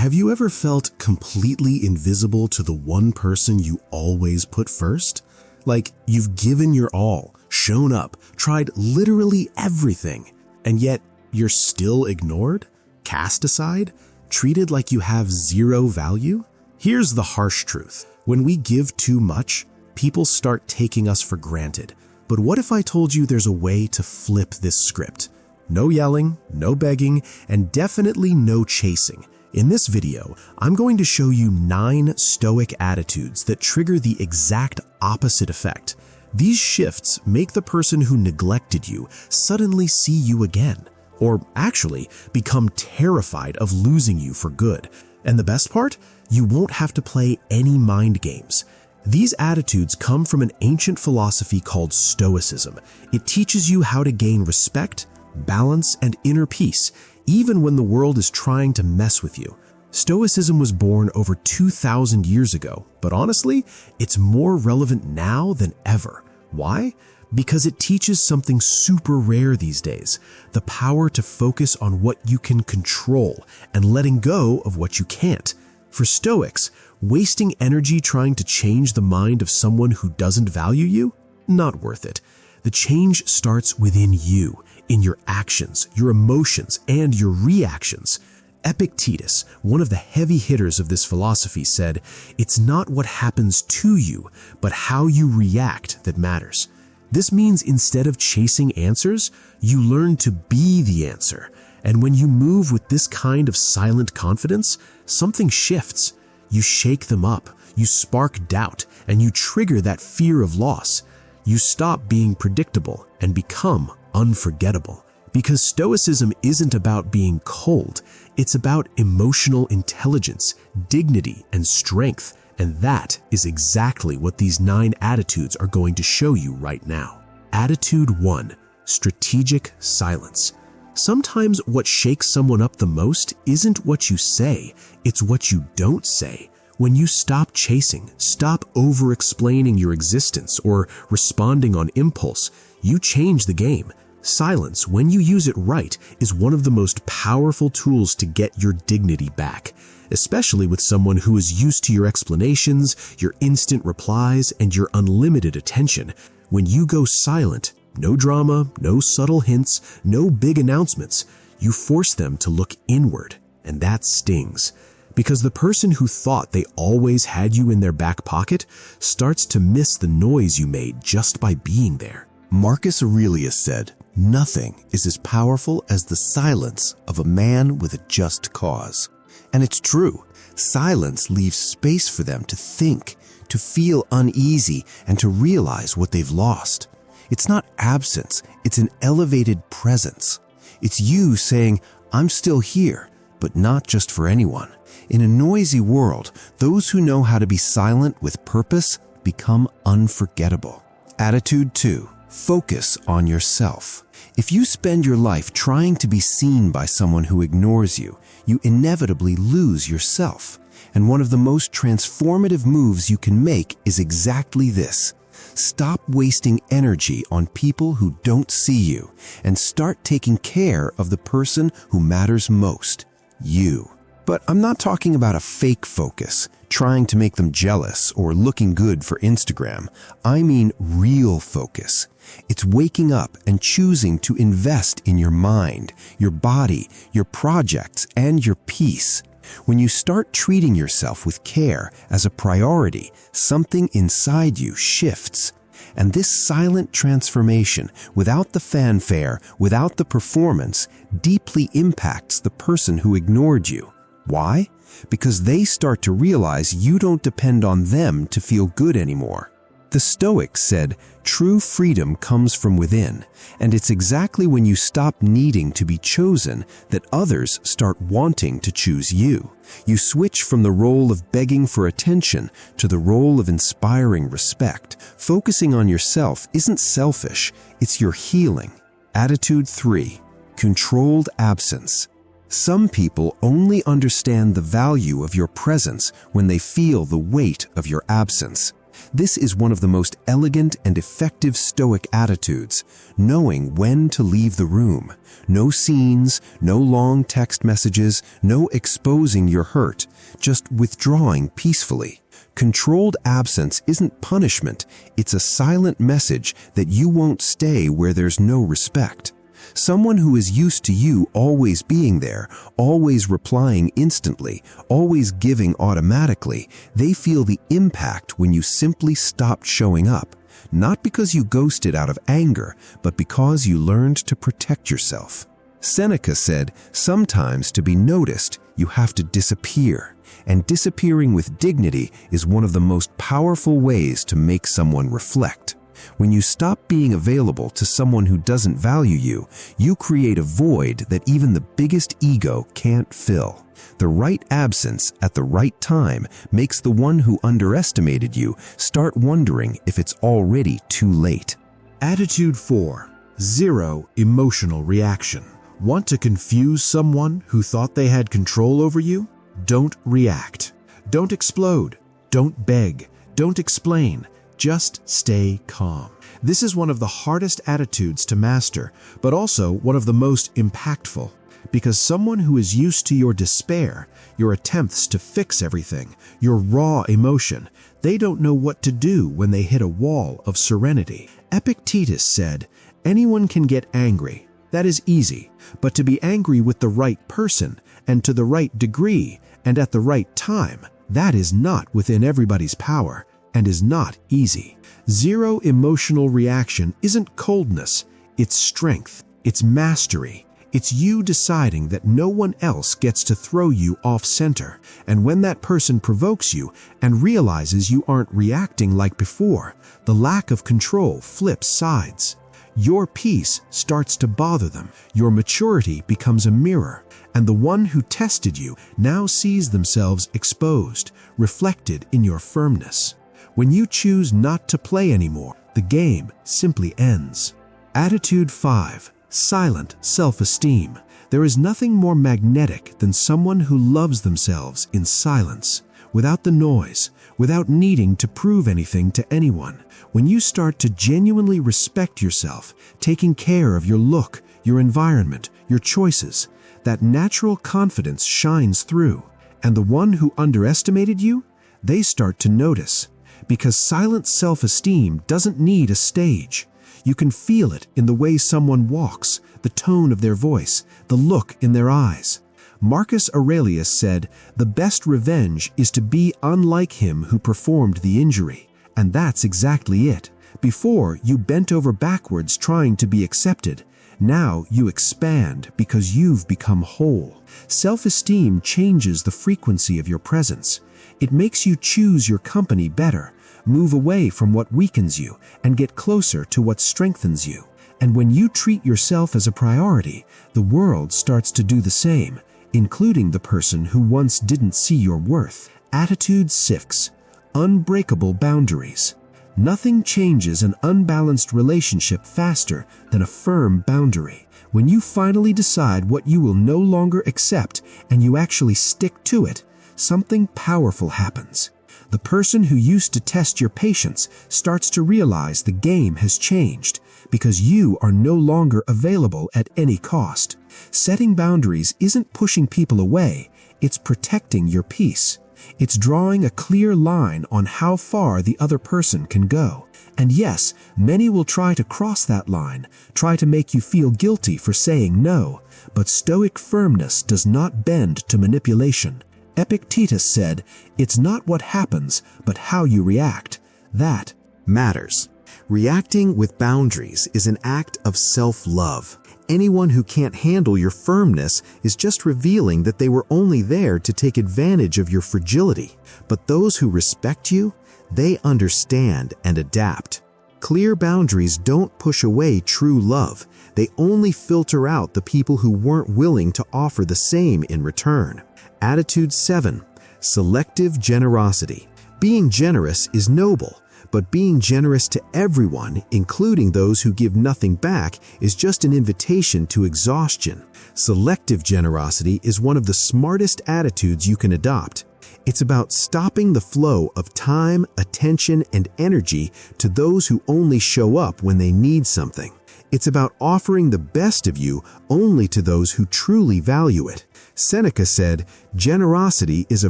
have you ever felt completely invisible to the one person you always put first? Like you've given your all, shown up, tried literally everything, and yet you're still ignored, cast aside, treated like you have zero value? Here's the harsh truth. When we give too much, people start taking us for granted. But what if I told you there's a way to flip this script? No yelling, no begging, and definitely no chasing. In this video, I'm going to show you 9 Stoic attitudes that trigger the exact opposite effect. These shifts make the person who neglected you suddenly see you again, or actually become terrified of losing you for good. And the best part? You won't have to play any mind games. These attitudes come from an ancient philosophy called Stoicism. It teaches you how to gain respect, balance, and inner peace, even when the world is trying to mess with you. Stoicism was born over 2,000 years ago, but honestly, it's more relevant now than ever. Why? Because it teaches something super rare these days, the power to focus on what you can control and letting go of what you can't. For Stoics, wasting energy trying to change the mind of someone who doesn't value you? Not worth it. The change starts within you, in your actions, your emotions, and your reactions. Epictetus, one of the heavy hitters of this philosophy, said, "It's not what happens to you, but how you react that matters." This means instead of chasing answers, you learn to be the answer. And when you move with this kind of silent confidence, something shifts. You shake them up, you spark doubt, and you trigger that fear of loss. You stop being predictable and become unforgettable. Because Stoicism isn't about being cold, it's about emotional intelligence, dignity, and strength. And that is exactly what these 9 attitudes are going to show you right now. Attitude 1, strategic silence. Sometimes what shakes someone up the most isn't what you say, it's what you don't say. When you stop chasing, stop over-explaining your existence or responding on impulse, you change the game. Silence, when you use it right, is one of the most powerful tools to get your dignity back, especially with someone who is used to your explanations, your instant replies, and your unlimited attention. When you go silent, no drama, no subtle hints, no big announcements, you force them to look inward, and that stings. Because the person who thought they always had you in their back pocket starts to miss the noise you made just by being there. Marcus Aurelius said, "Nothing is as powerful as the silence of a man with a just cause." And it's true. Silence leaves space for them to think, to feel uneasy, and to realize what they've lost. It's not absence, it's an elevated presence. It's you saying, "I'm still here," but not just for anyone. In a noisy world, those who know how to be silent with purpose become unforgettable. Attitude 2, focus on yourself. If you spend your life trying to be seen by someone who ignores you, you inevitably lose yourself. And one of the most transformative moves you can make is exactly this. Stop wasting energy on people who don't see you and start taking care of the person who matters most, you. But I'm not talking about a fake focus, trying to make them jealous or looking good for Instagram. I mean real focus. It's waking up and choosing to invest in your mind, your body, your projects, and your peace. When you start treating yourself with care as a priority, something inside you shifts. And this silent transformation, without the fanfare, without the performance, deeply impacts the person who ignored you. Why? Because they start to realize you don't depend on them to feel good anymore. The Stoics said, "True freedom comes from within," and it's exactly when you stop needing to be chosen that others start wanting to choose you. You switch from the role of begging for attention to the role of inspiring respect. Focusing on yourself isn't selfish, it's your healing. Attitude 3, controlled absence. Some people only understand the value of your presence when they feel the weight of your absence. This is one of the most elegant and effective Stoic attitudes, knowing when to leave the room. No scenes, no long text messages, no exposing your hurt, just withdrawing peacefully. Controlled absence isn't punishment, it's a silent message that you won't stay where there's no respect. Someone who is used to you always being there, always replying instantly, always giving automatically, they feel the impact when you simply stopped showing up, not because you ghosted out of anger, but because you learned to protect yourself. Seneca said, sometimes to be noticed, you have to disappear, and disappearing with dignity is one of the most powerful ways to make someone reflect. When you stop being available to someone who doesn't value you, you create a void that even the biggest ego can't fill. The right absence at the right time makes the one who underestimated you start wondering if it's already too late. Attitude 4. Zero emotional reaction. Want to confuse someone who thought they had control over you? Don't react. Don't explode. Don't beg. Don't explain. Just stay calm. This is one of the hardest attitudes to master, but also one of the most impactful. Because someone who is used to your despair, your attempts to fix everything, your raw emotion, they don't know what to do when they hit a wall of serenity. Epictetus said, anyone can get angry. That is easy. But to be angry with the right person, and to the right degree, and at the right time, that is not within everybody's power, and is not easy. Zero emotional reaction isn't coldness, it's strength, it's mastery. It's you deciding that no one else gets to throw you off center, and when that person provokes you and realizes you aren't reacting like before, the lack of control flips sides. Your peace starts to bother them, your maturity becomes a mirror, and the one who tested you now sees themselves exposed, reflected in your firmness. When you choose not to play anymore, the game simply ends. Attitude 5. Silent self-esteem. There is nothing more magnetic than someone who loves themselves in silence, without the noise, without needing to prove anything to anyone. When you start to genuinely respect yourself, taking care of your look, your environment, your choices, that natural confidence shines through, and the one who underestimated you, they start to notice. Because silent self-esteem doesn't need a stage. You can feel it in the way someone walks, the tone of their voice, the look in their eyes. Marcus Aurelius said, the best revenge is to be unlike him who performed the injury. And that's exactly it. Before, you bent over backwards trying to be accepted. Now you expand because you've become whole. Self-esteem changes the frequency of your presence. It makes you choose your company better, move away from what weakens you, and get closer to what strengthens you. And when you treat yourself as a priority, the world starts to do the same, including the person who once didn't see your worth. Attitude 6. Unbreakable boundaries. Nothing changes an unbalanced relationship faster than a firm boundary. When you finally decide what you will no longer accept and you actually stick to it, something powerful happens. The person who used to test your patience starts to realize the game has changed because you are no longer available at any cost. Setting boundaries isn't pushing people away, it's protecting your peace. It's drawing a clear line on how far the other person can go. And yes, many will try to cross that line, try to make you feel guilty for saying no, but Stoic firmness does not bend to manipulation. Epictetus said, it's not what happens, but how you react. That Matters. Reacting with boundaries is an act of self-love. Anyone who can't handle your firmness is just revealing that they were only there to take advantage of your fragility. But those who respect you, they understand and adapt. Clear boundaries don't push away true love. They only filter out the people who weren't willing to offer the same in return. Attitude 7. Selective generosity. Being generous is noble, but being generous to everyone, including those who give nothing back, is just an invitation to exhaustion. Selective generosity is one of the smartest attitudes you can adopt. It's about stopping the flow of time, attention, and energy to those who only show up when they need something. It's about offering the best of you only to those who truly value it. Seneca said, "Generosity is a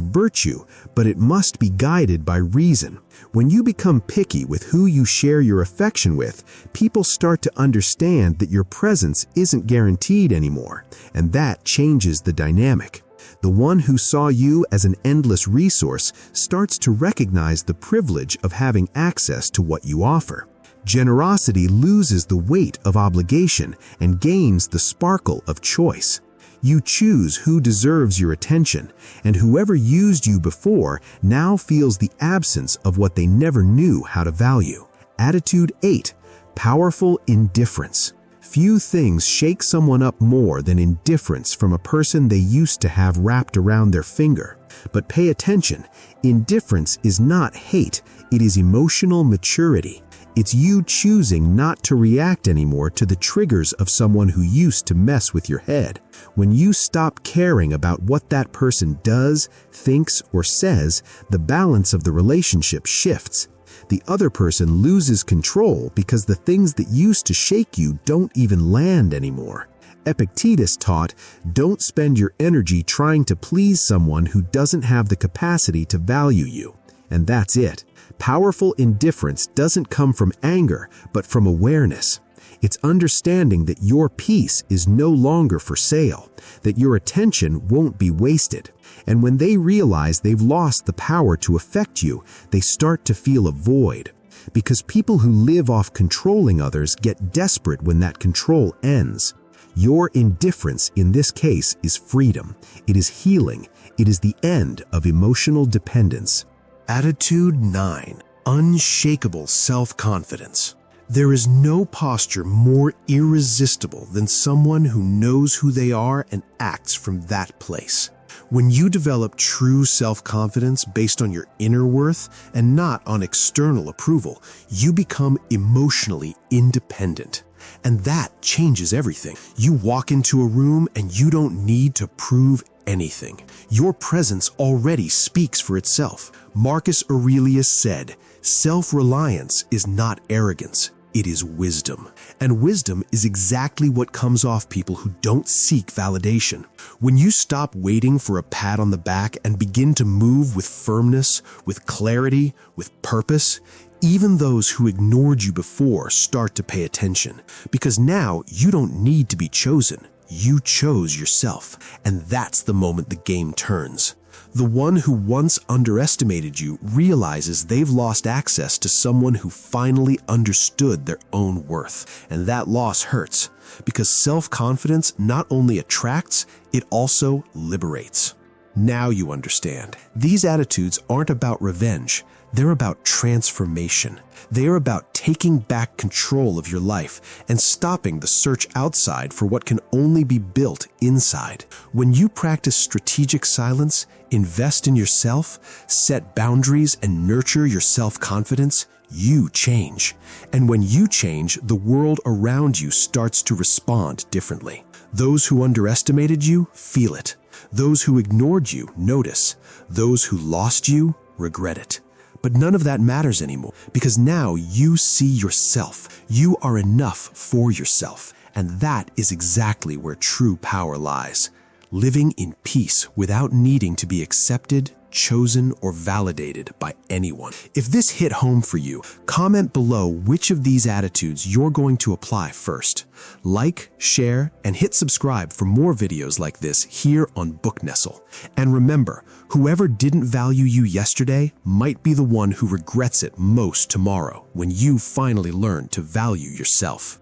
virtue, but it must be guided by reason." When you become picky with who you share your affection with, people start to understand that your presence isn't guaranteed anymore, and that changes the dynamic. The one who saw you as an endless resource starts to recognize the privilege of having access to what you offer. Generosity loses the weight of obligation and gains the sparkle of choice. You choose who deserves your attention, and whoever used you before now feels the absence of what they never knew how to value. Attitude 8. Powerful indifference. Few things shake someone up more than indifference from a person they used to have wrapped around their finger. But pay attention, indifference is not hate, it is emotional maturity. It's you choosing not to react anymore to the triggers of someone who used to mess with your head. When you stop caring about what that person does, thinks, or says, the balance of the relationship shifts. The other person loses control because the things that used to shake you don't even land anymore. Epictetus taught, don't spend your energy trying to please someone who doesn't have the capacity to value you. And that's it. Powerful indifference doesn't come from anger, but from awareness. It's understanding that your peace is no longer for sale, that your attention won't be wasted. And when they realize they've lost the power to affect you, they start to feel a void. Because people who live off controlling others get desperate when that control ends. Your indifference in this case is freedom. It is healing. It is the end of emotional dependence. Attitude 9. Unshakable self-confidence. There is no posture more irresistible than someone who knows who they are and acts from that place. When you develop true self-confidence based on your inner worth and not on external approval, you become emotionally independent. And that changes everything. You walk into a room and you don't need to prove anything. Your presence already speaks for itself. Marcus Aurelius said, "Self-reliance is not arrogance, it is wisdom." And wisdom is exactly what comes off people who don't seek validation. When you stop waiting for a pat on the back and begin to move with firmness, with clarity, with purpose, even those who ignored you before start to pay attention. Because now you don't need to be chosen. You chose yourself, and that's the moment the game turns. The one who once underestimated you realizes they've lost access to someone who finally understood their own worth, and that loss hurts, because self-confidence not only attracts, it also liberates. Now you understand. These attitudes aren't about revenge. They're about transformation. They're about taking back control of your life and stopping the search outside for what can only be built inside. When you practice strategic silence, invest in yourself, set boundaries, and nurture your self-confidence, you change. And when you change, the world around you starts to respond differently. Those who underestimated you feel it. Those who ignored you notice. Those who lost you regret it. But none of that matters anymore, because now you see yourself. You are enough for yourself. And that is exactly where true power lies. Living in peace without needing to be accepted, chosen, or validated by anyone. If this hit home for you, comment below which of these attitudes you're going to apply first. Like, share, and hit subscribe for more videos like this here on Booknestle. And remember, whoever didn't value you yesterday might be the one who regrets it most tomorrow when you finally learn to value yourself.